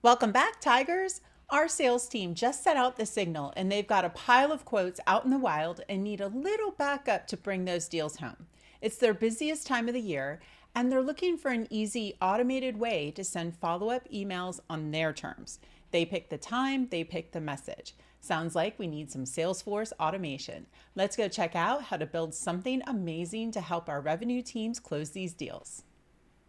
Welcome back, Tigers. Our sales team just set out the signal and they've got a pile of quotes out in the wild and need a little backup to bring those deals home. It's their busiest time of the year and they're looking for an easy, automated way to send follow-up emails on their terms. They pick the time, they pick the message. Sounds like we need some Salesforce automation. Let's go check out how to build something amazing to help our revenue teams close these deals.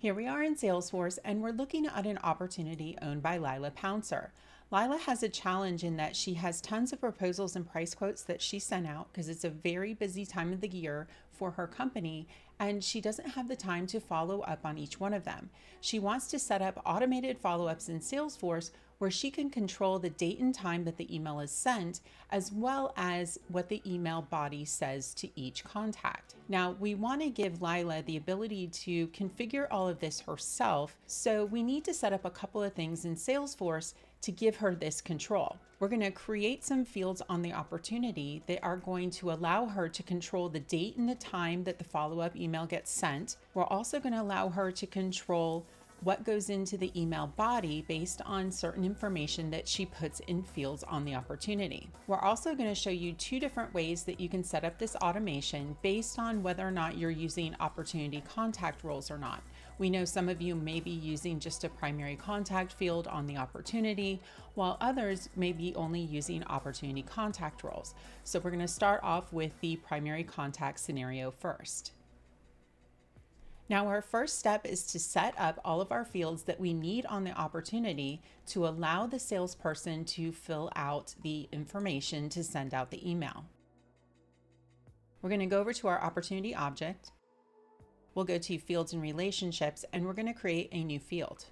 Here we are in Salesforce and we're looking at an opportunity owned by Lila Pouncer. Lila has a challenge in that she has tons of proposals and price quotes that she sent out because it's a very busy time of the year for her company and she doesn't have the time to follow up on each one of them. She wants to set up automated follow-ups in Salesforce where she can control the date and time that the email is sent, as well as what the email body says to each contact. Now, we want to give Lila the ability to configure all of this herself, so we need to set up a couple of things in Salesforce to give her this control. We're going to create some fields on the opportunity that are going to allow her to control the date and the time that the follow-up email gets sent. We're also going to allow her to control what goes into the email body based on certain information that she puts in fields on the opportunity. We're also going to show you two different ways that you can set up this automation based on whether or not you're using opportunity contact roles or not. We know some of you may be using just a primary contact field on the opportunity, while others may be only using opportunity contact roles. So we're going to start off with the primary contact scenario first. Now, our first step is to set up all of our fields that we need on the opportunity to allow the salesperson to fill out the information to send out the email. We're going to go over to our opportunity object. We'll go to fields and relationships, and we're going to create a new field.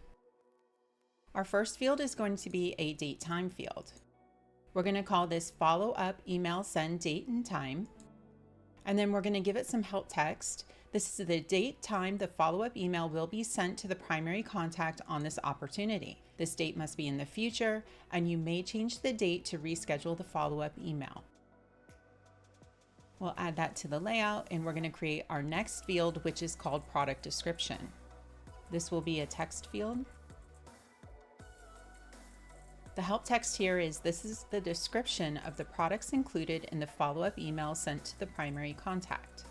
Our first field is going to be a date time field. We're going to call this follow up email send date and time. And then we're going to give it some help text. This is the date, time the follow-up email will be sent to the primary contact on this opportunity. This date must be in the future, and you may change the date to reschedule the follow-up email. We'll add that to the layout, and we're going to create our next field, which is called product description. This will be a text field. The help text here is this is the description of the products included in the follow-up email sent to the primary contact.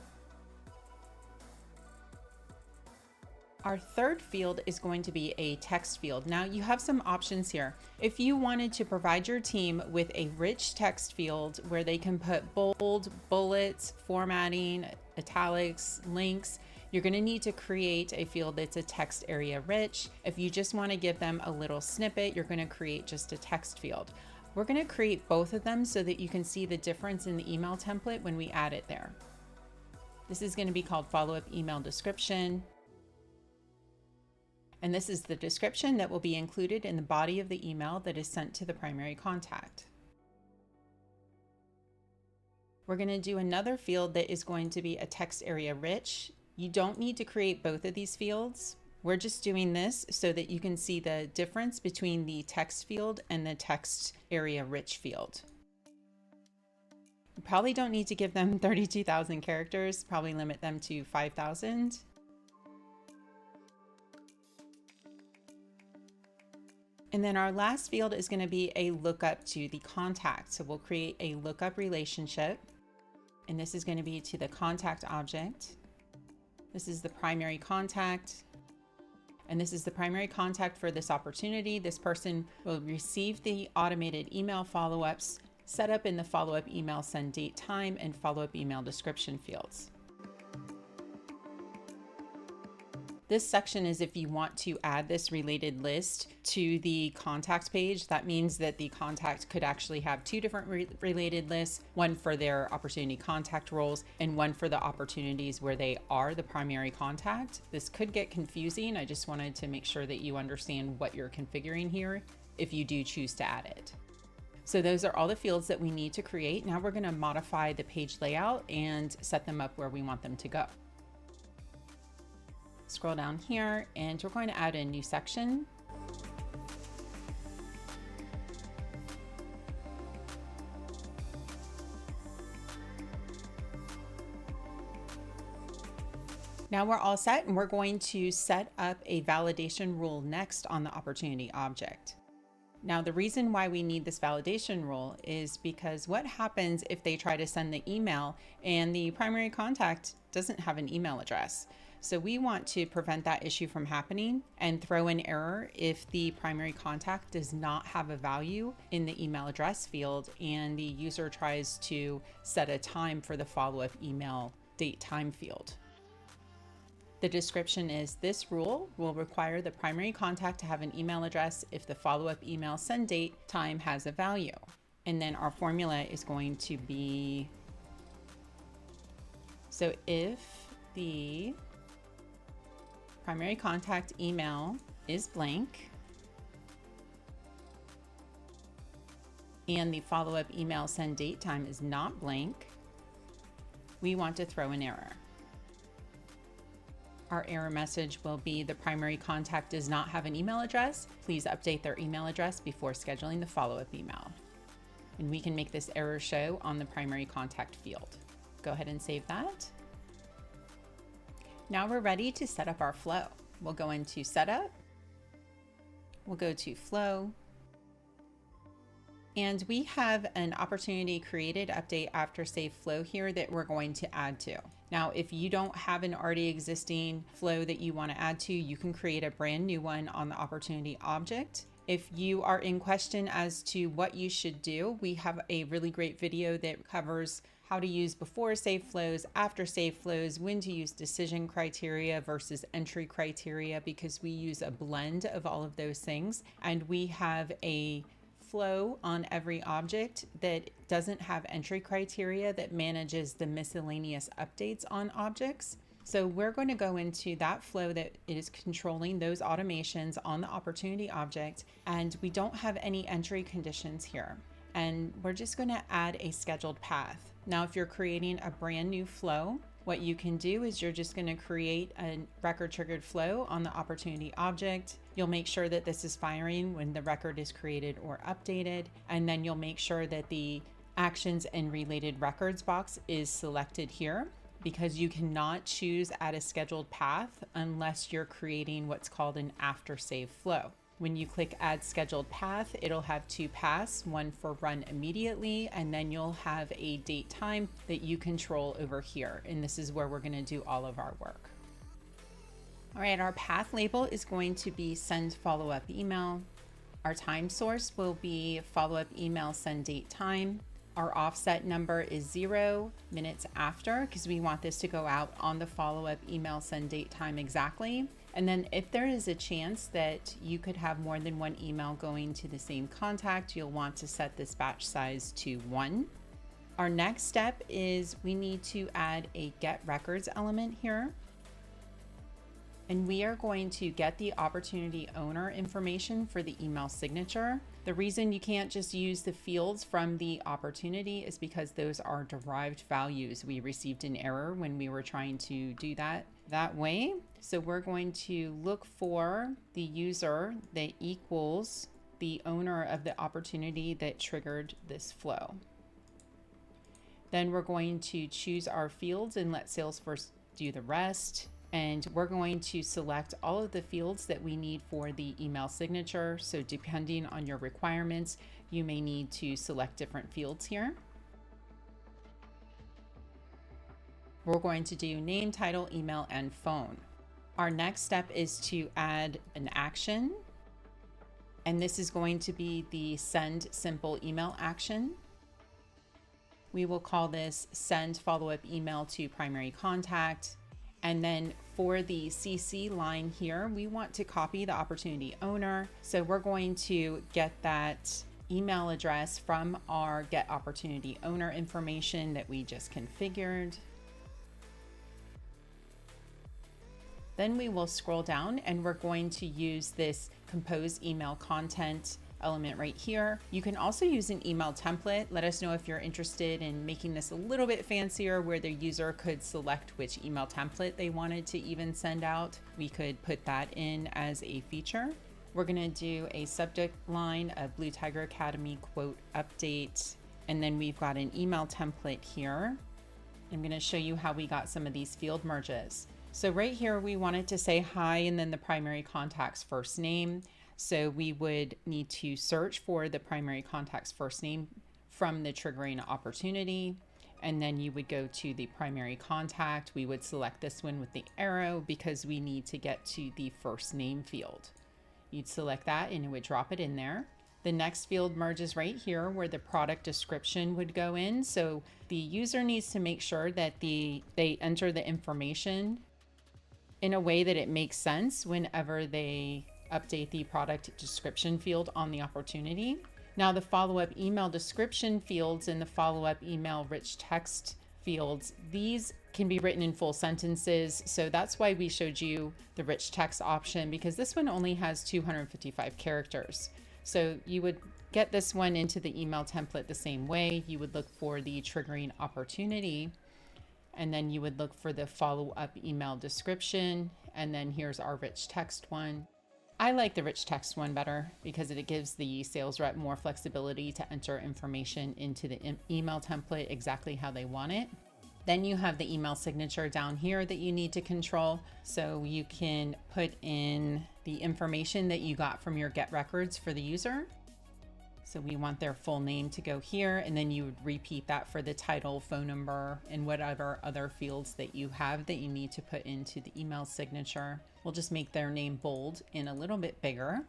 Our third field is going to be a text field. Now you have some options here. If you wanted to provide your team with a rich text field where they can put bold, bullets, formatting, italics, links, you're going to need to create a field that's a text area rich. If you just want to give them a little snippet, you're going to create just a text field. We're going to create both of them so that you can see the difference in the email template when we add it there. This is going to be called follow-up email description. And this is the description that will be included in the body of the email that is sent to the primary contact. We're going to do another field that is going to be a text area rich. You don't need to create both of these fields. We're just doing this so that you can see the difference between the text field and the text area rich field. You probably don't need to give them 32,000 characters, probably limit them to 5,000. And then our last field is going to be a lookup to the contact. So we'll create a lookup relationship, and this is going to be to the contact object. This is the primary contact, and this is the primary contact for this opportunity. This person will receive the automated email follow-ups set up in the follow-up email send date time and follow-up email description fields. This section is if you want to add this related list to the contact page. That means that the contact could actually have two different related lists, one for their opportunity contact roles and one for the opportunities where they are the primary contact. This could get confusing. I just wanted to make sure that you understand what you're configuring here if you do choose to add it. So those are all the fields that we need to create. Now we're going to modify the page layout and set them up where we want them to go. Scroll down here and we're going to add a new section. Now we're all set and we're going to set up a validation rule next on the opportunity object. Now, the reason why we need this validation rule is because what happens if they try to send the email and the primary contact doesn't have an email address? So we want to prevent that issue from happening and throw an error if the primary contact does not have a value in the email address field and the user tries to set a time for the follow-up email date time field. The description is, this rule will require the primary contact to have an email address if the follow-up email send date time has a value. And then our formula is going to be, so if the primary contact email is blank and the follow-up email send date time is not blank, we want to throw an error. Our error message will be, the primary contact does not have an email address. Please update their email address before scheduling the follow-up email. And we can make this error show on the primary contact field. Go ahead and save that. Now we're ready to set up our flow. We'll go into Setup. We'll go to Flow. And we have an opportunity created update after save flow here that we're going to add to. Now, if you don't have an already existing flow that you want to add to, you can create a brand new one on the opportunity object. If you are in question as to what you should do, we have a really great video that covers how to use before save flows, after save flows, when to use decision criteria versus entry criteria, because we use a blend of all of those things. And we have a flow on every object that doesn't have entry criteria that manages the miscellaneous updates on objects. So we're going to go into that flow that is controlling those automations on the opportunity object, and we don't have any entry conditions here. And we're just going to add a scheduled path. Now, if you're creating a brand new flow, what you can do is you're just going to create a record triggered flow on the opportunity object. You'll make sure that this is firing when the record is created or updated, and then you'll make sure that the actions and related records box is selected here, because you cannot choose add a scheduled path unless you're creating what's called an after save flow. When you click add scheduled path, it'll have two paths, one for run immediately, and then you'll have a date time that you control over here. And this is where we're going to do all of our work. All right, our path label is going to be send follow-up email. Our time source will be follow-up email send date time. Our offset number is 0 minutes after, because we want this to go out on the follow-up email send date time exactly. And then if there is a chance that you could have more than one email going to the same contact, you'll want to set this batch size to 1. Our next step is we need to add a get records element here. And we are going to get the opportunity owner information for the email signature. The reason you can't just use the fields from the opportunity is because those are derived values. We received an error when we were trying to do that way. So we're going to look for the user that equals the owner of the opportunity that triggered this flow. Then we're going to choose our fields and let Salesforce do the rest. And we're going to select all of the fields that we need for the email signature. So depending on your requirements, you may need to select different fields here. We're going to do name, title, email, and phone. Our next step is to add an action. And this is going to be the send simple email action. We will call this send follow-up email to primary contact. And then for the CC line here, we want to copy the opportunity owner. So we're going to get that email address from our get opportunity owner information that we just configured. Then we will scroll down and we're going to use this compose email content element right here. You can also use an email template. Let us know if you're interested in making this a little bit fancier, where the user could select which email template they wanted to even send out. We could put that in as a feature. We're going to do a subject line of Blue Tiger Academy quote update. And then we've got an email template here. I'm going to show you how we got some of these field merges. So right here, we wanted to say hi and then the primary contact's first name. So we would need to search for the primary contact's first name from the triggering opportunity. And then you would go to the primary contact. We would select this one with the arrow because we need to get to the first name field. You'd select that and it would drop it in there. The next field merges right here where the product description would go in. So the user needs to make sure that they enter the information in a way that it makes sense whenever they update the product description field on the opportunity. Now the follow-up email description fields and the follow-up email rich text fields, these can be written in full sentences. So that's why we showed you the rich text option, because this one only has 255 characters. So you would get this one into the email template the same way. You would look for the triggering opportunity, and then you would look for the follow-up email description. And then here's our rich text one. I like the rich text one better because it gives the sales rep more flexibility to enter information into the email template exactly how they want it. Then you have the email signature down here that you need to control. So you can put in the information that you got from your get records for the user. So we want their full name to go here, and then you would repeat that for the title, phone number, and whatever other fields that you have that you need to put into the email signature. We'll just make their name bold and a little bit bigger.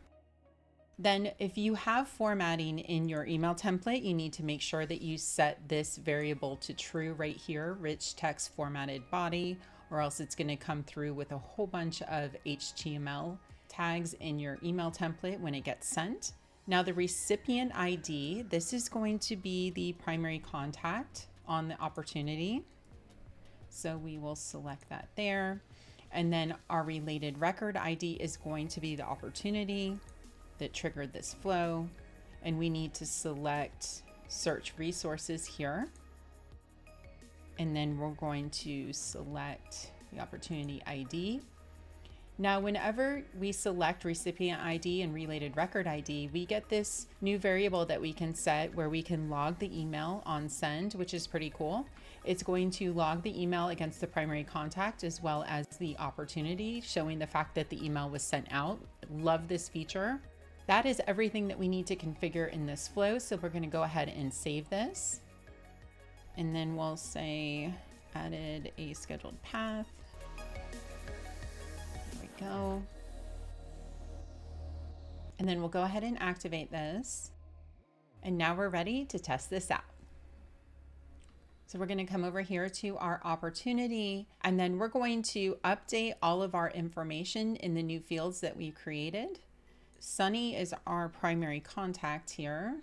Then if you have formatting in your email template, you need to make sure that you set this variable to true right here, rich text formatted body, or else it's going to come through with a whole bunch of HTML tags in your email template when it gets sent. Now the recipient ID, this is going to be the primary contact on the opportunity. So we will select that there. And then our related record ID is going to be the opportunity that triggered this flow. And we need to select search resources here. And then we're going to select the opportunity ID. Now, whenever we select recipient ID and related record ID, we get this new variable that we can set where we can log the email on send, which is pretty cool. It's going to log the email against the primary contact as well as the opportunity, showing the fact that the email was sent out. Love this feature. That is everything that we need to configure in this flow. So we're going to go ahead and save this. And then we'll say added a scheduled path. Go. And then we'll go ahead and activate this. And now we're ready to test this out. So we're going to come over here to our opportunity, and then we're going to update all of our information in the new fields that we created. Sunny is our primary contact here.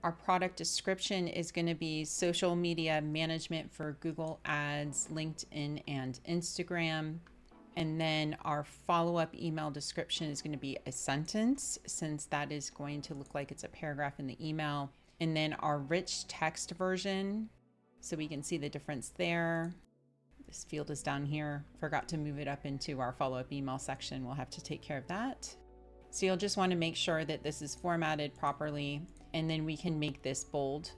Our product description is going to be social media management for Google Ads, LinkedIn, and Instagram. And then our follow-up email description is going to be a sentence, since that is going to look like it's a paragraph in the email. And then our rich text version, so we can see the difference there. This field is down here. Forgot to move it up into our follow-up email section. We'll have to take care of that. So you'll just want to make sure that this is formatted properly, and then we can make this bold.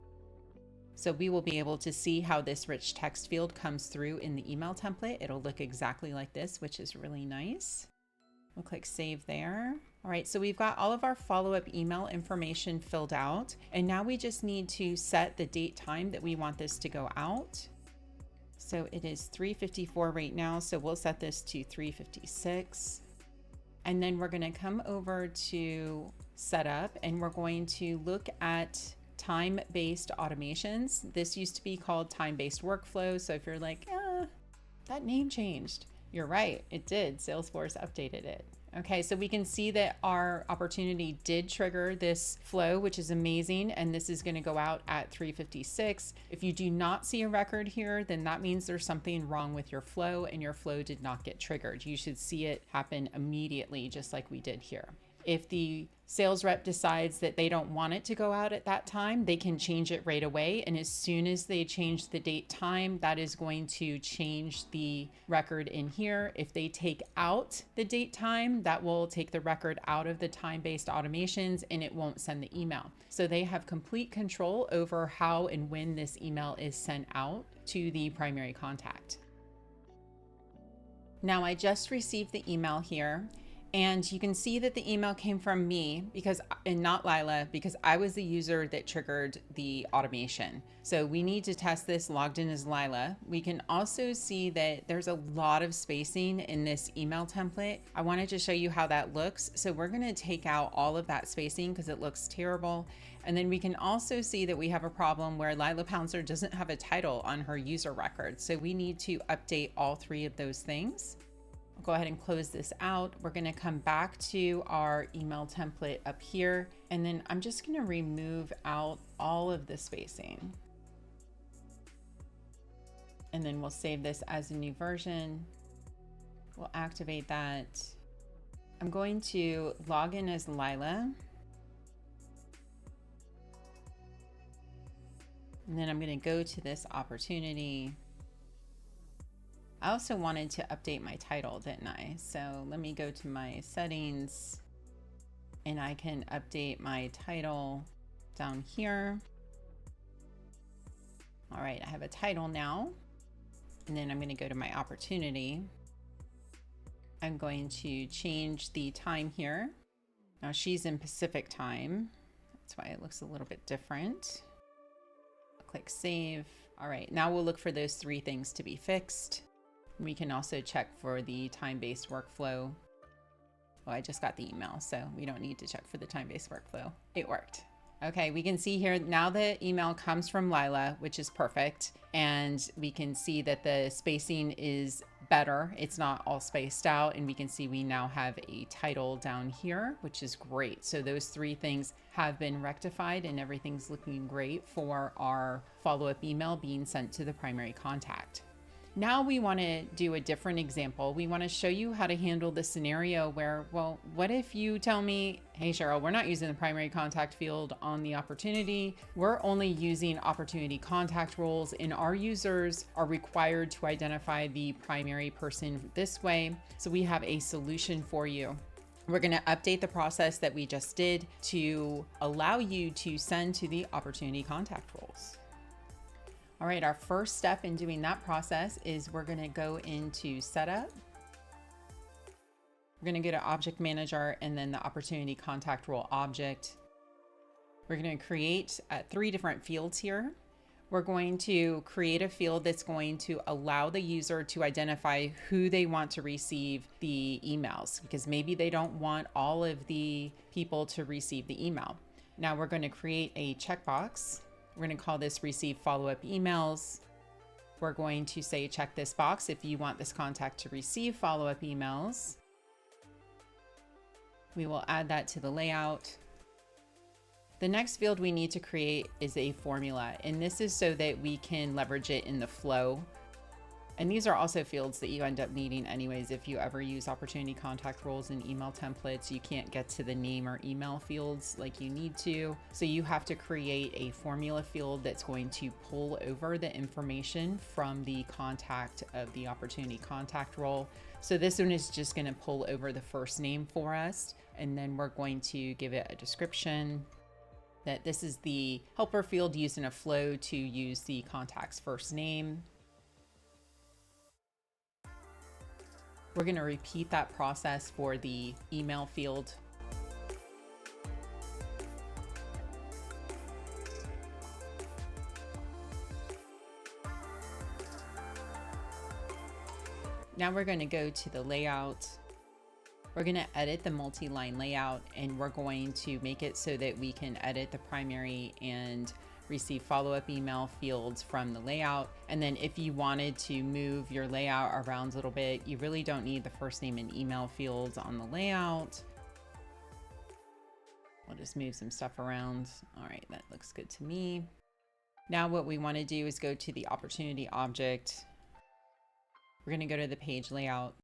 So we will be able to see how this rich text field comes through in the email template. It'll look exactly like this, which is really nice. We'll click save there. All right, so we've got all of our follow-up email information filled out. And now we just need to set the date time that we want this to go out. So it is 3:54 right now. So we'll set this to 3:56. And then we're going to come over to setup, and we're going to look at time-based automations. This used to be called time-based workflow. So if you're like, that name changed, you're right, it did. Salesforce updated it. Okay, so we can see that our opportunity did trigger this flow, which is amazing. And this is going to go out at 3:56. If you do not see a record here, then that means there's something wrong with your flow and your flow did not get triggered. You should see it happen immediately, just like we did here. If the sales rep decides that they don't want it to go out at that time, they can change it right away. And as soon as they change the date time, that is going to change the record in here. If they take out the date time, that will take the record out of the time-based automations and it won't send the email. So they have complete control over how and when this email is sent out to the primary contact. Now I just received the email here. And you can see that the email came from me and not Lila, because I was the user that triggered the automation. So we need to test this logged in as Lila. We can also see that there's a lot of spacing in this email template. I wanted to show you how that looks. So we're going to take out all of that spacing because it looks terrible. And then we can also see that we have a problem where Lila Pouncer doesn't have a title on her user record. So we need to update all three of those things. Go ahead and close this out. We're going to come back to our email template up here, and then I'm just going to remove out all of the spacing. And then we'll save this as a new version. We'll activate that. I'm going to log in as Lila. And then I'm going to go to this opportunity. I also wanted to update my title, didn't I? So let me go to my settings and I can update my title down here. All right, I have a title now. And then I'm going to go to my opportunity. I'm going to change the time here. Now she's in Pacific time. That's why it looks a little bit different. Click save. All right, now we'll look for those three things to be fixed. We can also check for the time-based workflow. Well, I just got the email, so we don't need to check for the time-based workflow. It worked. Okay, we can see here now the email comes from Lila, which is perfect. And we can see that the spacing is better. It's not all spaced out. And we can see we now have a title down here, which is great. So those three things have been rectified and everything's looking great for our follow-up email being sent to the primary contact. Now we want to do a different example. We want to show you how to handle the scenario where, well, what if you tell me, hey, Cheryl, we're not using the primary contact field on the opportunity. We're only using opportunity contact roles, and our users are required to identify the primary person this way. So we have a solution for you. We're going to update the process that we just did to allow you to send to the opportunity contact roles. All right, our first step in doing that process is we're going to go into setup. We're going to go to object manager and then the opportunity contact role object. We're going to create three different fields here. We're going to create a field that's going to allow the user to identify who they want to receive the emails, because maybe they don't want all of the people to receive the email. Now we're going to create a checkbox. We're going to call this receive follow-up emails. We're going to say check this box if you want this contact to receive follow-up emails. We will add that to the layout. The next field we need to create is a formula, and this is so that we can leverage it in the flow. And these are also fields that you end up needing anyways. If you ever use opportunity contact roles in email templates, you can't get to the name or email fields like you need to. So you have to create a formula field that's going to pull over the information from the contact of the opportunity contact role. So this one is just going to pull over the first name for us. And then we're going to give it a description that this is the helper field used in a flow to use the contact's first name. We're going to repeat that process for the email field. Now we're going to go to the layout. We're going to edit the multi-line layout, and we're going to make it so that we can edit the primary and receive follow-up email fields from the layout. And then if you wanted to move your layout around a little bit, you really don't need the first name and email fields on the layout. We'll just move some stuff around. All right, that looks good to me. Now what we want to do is go to the opportunity object. We're going to go to the page layout.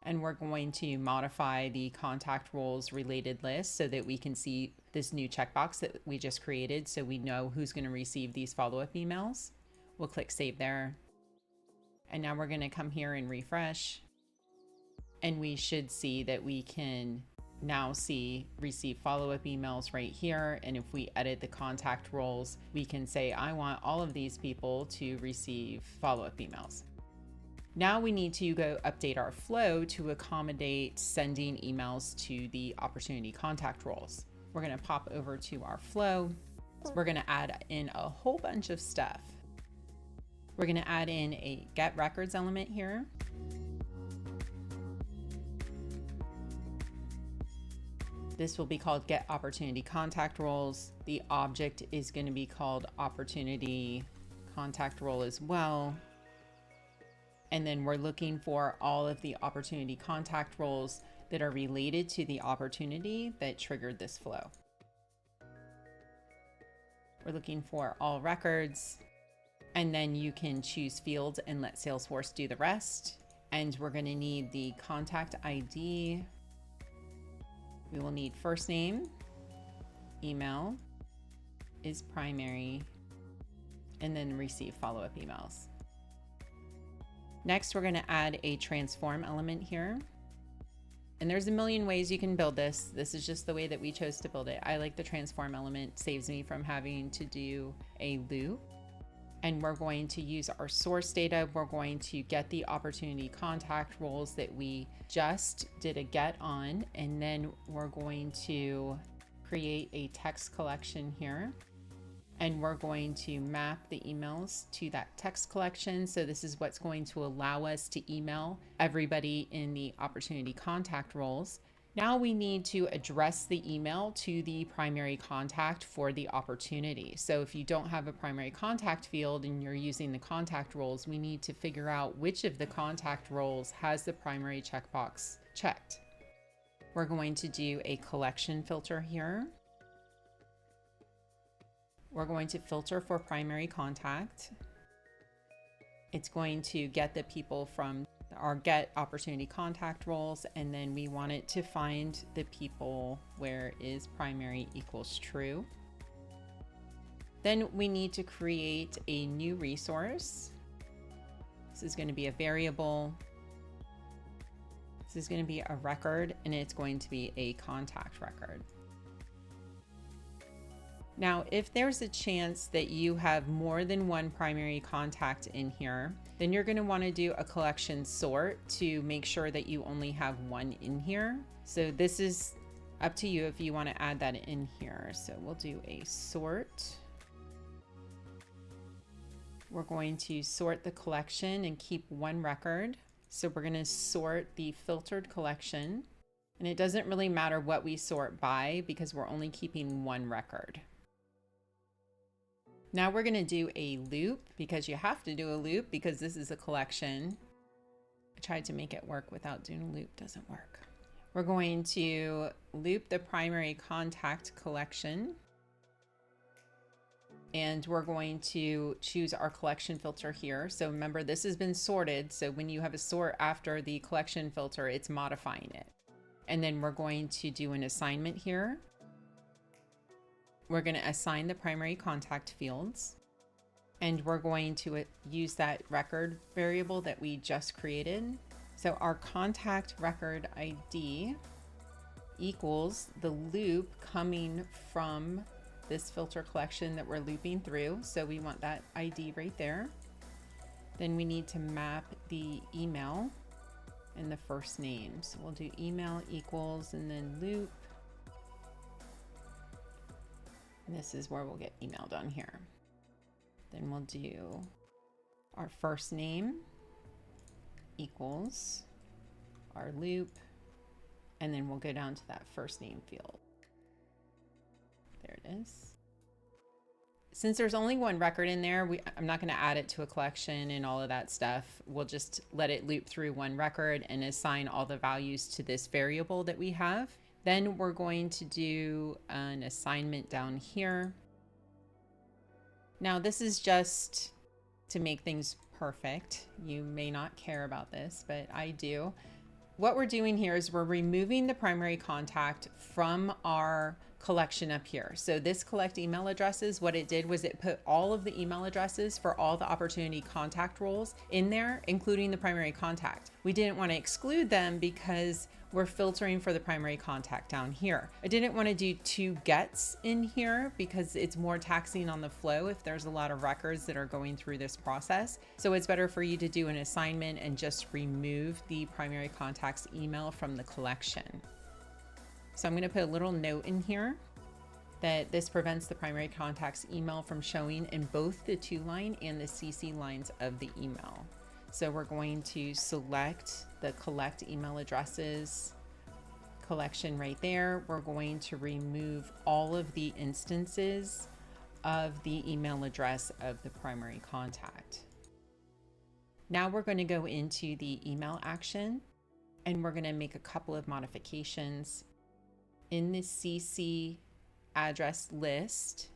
And we're going to modify the contact roles related list so that we can see this new checkbox that we just created, so we know who's going to receive these follow-up emails. We'll click save there. And now we're going to come here and refresh. And we should see that we can now see receive follow-up emails right here. And if we edit the contact roles, we can say, I want all of these people to receive follow-up emails. Now we need to go update our flow to accommodate sending emails to the opportunity contact roles. We're going to pop over to our flow. We're going to add in a whole bunch of stuff. We're going to add in a get records element here. This will be called get opportunity contact roles. The object is going to be called opportunity contact role as well. And then we're looking for all of the opportunity contact roles that are related to the opportunity that triggered this flow. We're looking for all records, and then you can choose fields and let Salesforce do the rest. And we're going to need the contact ID. We will need first name, email is primary, and then receive follow-up emails. Next, we're going to add a transform element here. And there's a million ways you can build this. This is just the way that we chose to build it. I like the transform element, saves me from having to do a loop. And we're going to use our source data. We're going to get the opportunity contact roles that we just did a get on. And then we're going to create a text collection here. And we're going to map the emails to that text collection. So this is what's going to allow us to email everybody in the opportunity contact roles. Now we need to address the email to the primary contact for the opportunity. So if you don't have a primary contact field and you're using the contact roles, we need to figure out which of the contact roles has the primary checkbox checked. We're going to do a collection filter here. We're going to filter for primary contact. It's going to get the people from our get opportunity contact roles, and then we want it to find the people where is primary equals true. Then we need to create a new resource. This is going to be a variable. This is going to be a record, and it's going to be a contact record. Now, if there's a chance that you have more than one primary contact in here, then you're going to want to do a collection sort to make sure that you only have one in here. So this is up to you if you want to add that in here. So we'll do a sort. We're going to sort the collection and keep one record. So we're going to sort the filtered collection. And it doesn't really matter what we sort by because we're only keeping one record. Now we're going to do a loop because you have to do a loop because this is a collection. I tried to make it work without doing a loop, doesn't work. We're going to loop the primary contact collection. And we're going to choose our collection filter here. So remember, this has been sorted. So when you have a sort after the collection filter, it's modifying it. And then we're going to do an assignment here. We're going to assign the primary contact fields, and we're going to use that record variable that we just created. So our contact record ID equals the loop coming from this filter collection that we're looping through. So we want that ID right there. Then we need to map the email and the first name. So we'll do email equals and then loop. And this is where we'll get emailed on here. Then we'll do our first name equals our loop, and then we'll go down to that first name field. There it is. Since there's only one record in there, I'm not going to add it to a collection and all of that stuff. We'll just let it loop through one record and assign all the values to this variable that we have. Then we're going to do an assignment down here. Now this is just to make things perfect. You may not care about this, but I do. What we're doing here is we're removing the primary contact from our collection up here. So this collect email addresses, what it did was it put all of the email addresses for all the opportunity contact roles in there, including the primary contact. We didn't want to exclude them because we're filtering for the primary contact down here. I didn't want to do 2 gets in here because it's more taxing on the flow if there's a lot of records that are going through this process. So it's better for you to do an assignment and just remove the primary contact's email from the collection. So I'm going to put a little note in here that this prevents the primary contact's email from showing in both the to line and the CC lines of the email. So we're going to select the collect email addresses collection right there. We're going to remove all of the instances of the email address of the primary contact. Now we're going to go into the email action and we're going to make a couple of modifications in the CC address list,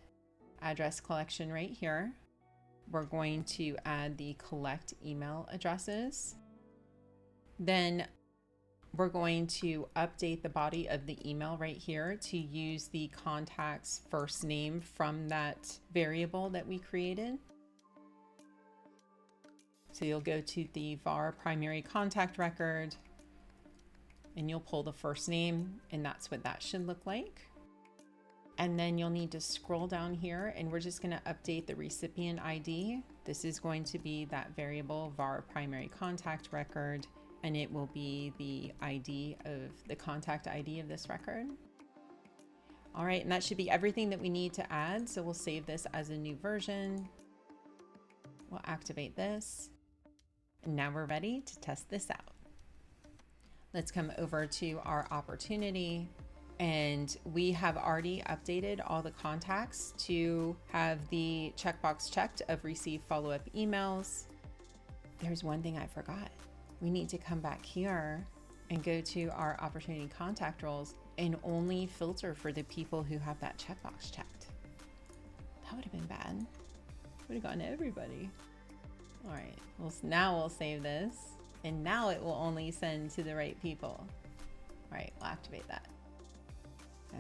address collection right here. We're going to add the collect email addresses. Then we're going to update the body of the email right here to use the contact's first name from that variable that we created. So you'll go to the var primary contact record and you'll pull the first name, and that's what that should look like. And then you'll need to scroll down here and we're just going to update the recipient ID. This is going to be that variable var primary contact record, and it will be the ID of the contact ID of this record. All right, and that should be everything that we need to add. So we'll save this as a new version. We'll activate this. And now we're ready to test this out. Let's come over to our opportunity. And we have already updated all the contacts to have the checkbox checked of receive follow-up emails. There's one thing I forgot. We need to come back here and go to our opportunity contact roles and only filter for the people who have that checkbox checked. That would have been bad. Would have gone to everybody. All right, well, now we'll save this. And now it will only send to the right people. All right, we'll activate that.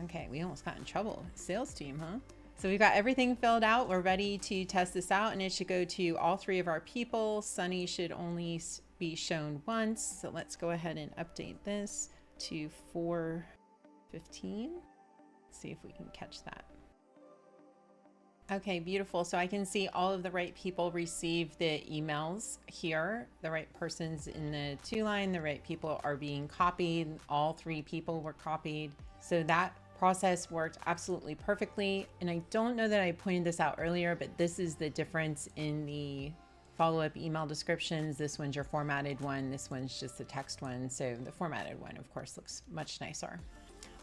Okay, we almost got in trouble. Sales team, huh? So we've got everything filled out. We're ready to test this out, and it should go to all 3 of our people. Sunny should only be shown once. So let's go ahead and update this to 4:15. See if we can catch that. Okay, beautiful. So I can see all of the right people receive the emails here. The right person's in the to line, the right people are being copied. All 3 people were copied. So that process worked absolutely perfectly. And I don't know that I pointed this out earlier, but this is the difference in the follow-up email descriptions. This one's your formatted one. This one's just the text one. So the formatted one, of course, looks much nicer.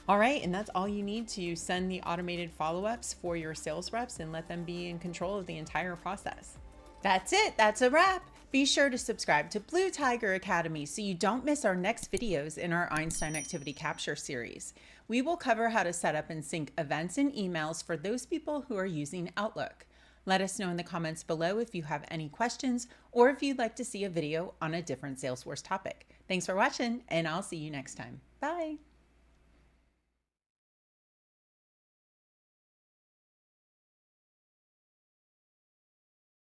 All right, and that's all you need to send the automated follow-ups for your sales reps and let them be in control of the entire process. That's it, that's a wrap. Be sure to subscribe to Blue Tiger Academy so you don't miss our next videos in our Einstein Activity Capture series. We will cover how to set up and sync events and emails for those people who are using Outlook. Let us know in the comments below if you have any questions or if you'd like to see a video on a different Salesforce topic. Thanks for watching, and I'll see you next time. Bye.